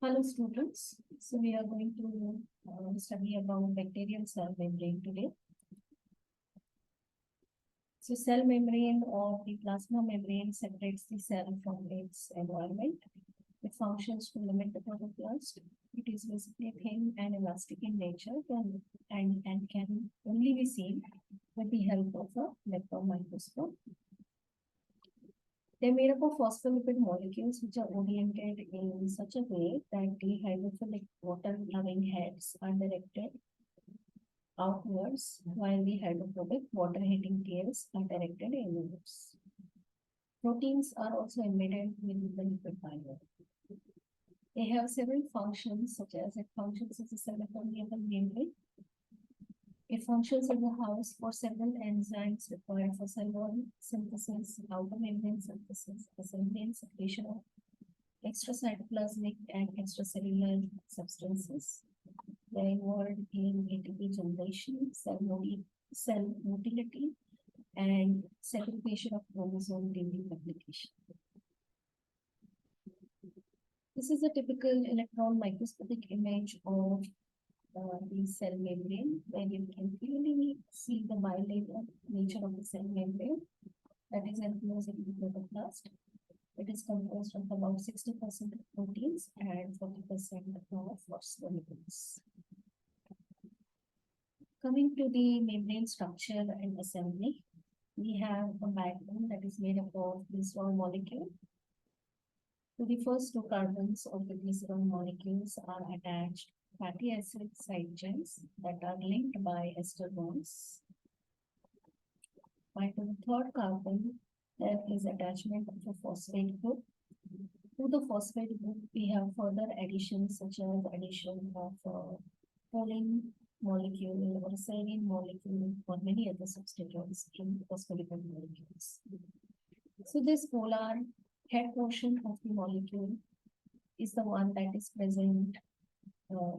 Hello students, so we are going to study about bacterial cell membrane today. So cell membrane or the plasma membrane separates the cell from its environment. It functions to limit the protoplast. It is basically thin and elastic in nature and can only be seen with the help of a electron microscope. They're made up of phospholipid molecules which are oriented in such a way that the hydrophilic water-loving heads are directed outwards, while the hydrophobic water-hating tails are directed inwards. Proteins are also embedded within the lipid bilayer. They have several functions, such as it functions as a cell-permeable membrane. It functions as a house for several enzymes required for cell wall synthesis, outer membrane synthesis, assembly and secretion of extracytoplasmic and extracellular substances. They're involved in ATP generation, cell motility, and segregation of chromosome during replication. This is a typical electron microscopic image of the cell membrane, where you can clearly see the bilayer nature of the cell membrane that is enclosed in the protoplast. It is composed of about 60% of proteins and 40% of phospholipids. Coming to the membrane structure and assembly, we have a backbone that is made up of glycerol molecule. To the first two carbons of the glycerol molecules are attached fatty acid side chains that are linked by ester bonds. While to the third carbon, there is attachment of a phosphate group. To the phosphate group, we have further additions such as addition of choline molecule or serine molecule or many other substituents in phospholipid molecules. So this polar head portion of the molecule is the one that is present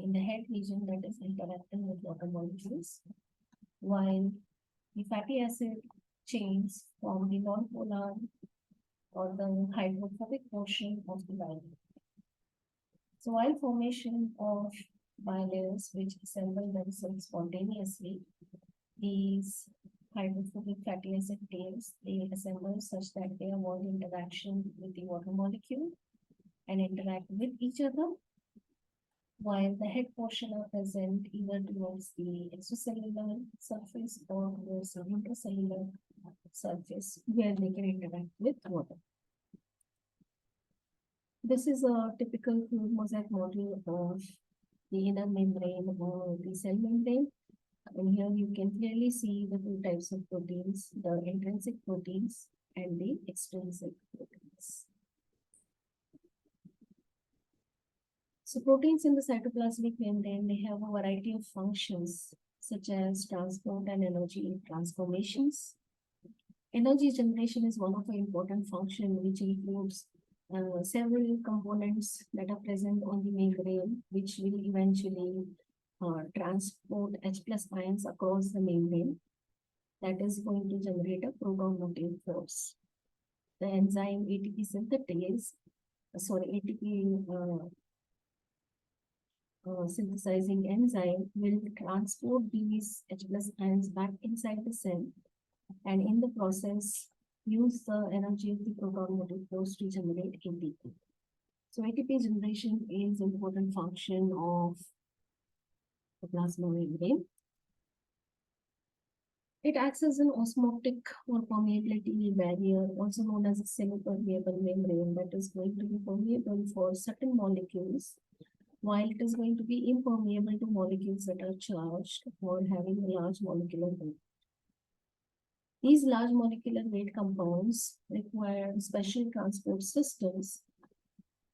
in the head region that is interacting with water molecules, while the fatty acid chains form the non-polar or the hydrophobic portion of the bilayer. So while formation of bilayers which assemble themselves spontaneously, these hydrophobic fatty acid tails, they assemble such that they avoid interaction with the water molecule and interact with each other, while the head portion are present either towards the extracellular surface or towards the intracellular surface where they can interact with water. This is a typical fluid mosaic model of the inner membrane or the cell membrane. And here you can clearly see the two types of proteins, the intrinsic proteins and the extrinsic proteins. So proteins in the cytoplasmic membrane, they have a variety of functions such as transport and energy transformations. Energy generation is one of the important functions which includes several components that are present on the membrane, which will eventually transport H plus ions across the membrane. That is going to generate a proton motive force. The enzyme ATP synthase, synthesizing enzyme will transport these H plus ions back inside the cell, and in the process use the energy of the proton motive force to generate ATP. So ATP generation is an important function of the plasma membrane. It acts as an osmotic or permeability barrier, also known as a semi-permeable membrane, that is going to be permeable for certain molecules, while it is going to be impermeable to molecules that are charged or having a large molecular weight. These large molecular weight compounds require special transport systems,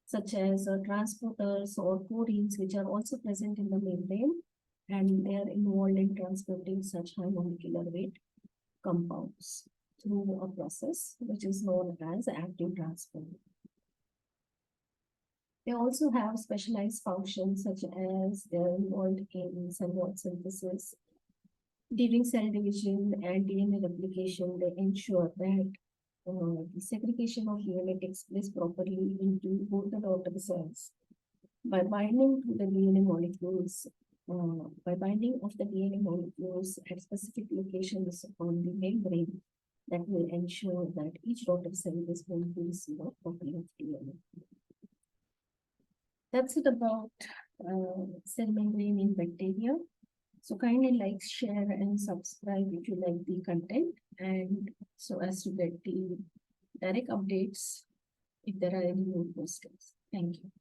such as transporters or porins, which are also present in the membrane, and they are involved in transporting such high molecular weight compounds through a process which is known as active transport. They also have specialized functions such as they're involved in cell wall synthesis. During cell division and DNA replication, they ensure that the segregation of DNA takes place properly into both the daughter cells. by binding to the DNA molecules, by binding of the DNA molecules at specific locations on the membrane, that will ensure that each daughter cell is going to receive a copy of DNA. That's it about cell membrane in bacteria. So kindly like, share, and subscribe if you like the content, and so as to get the direct updates if there are any new postings. Thank you.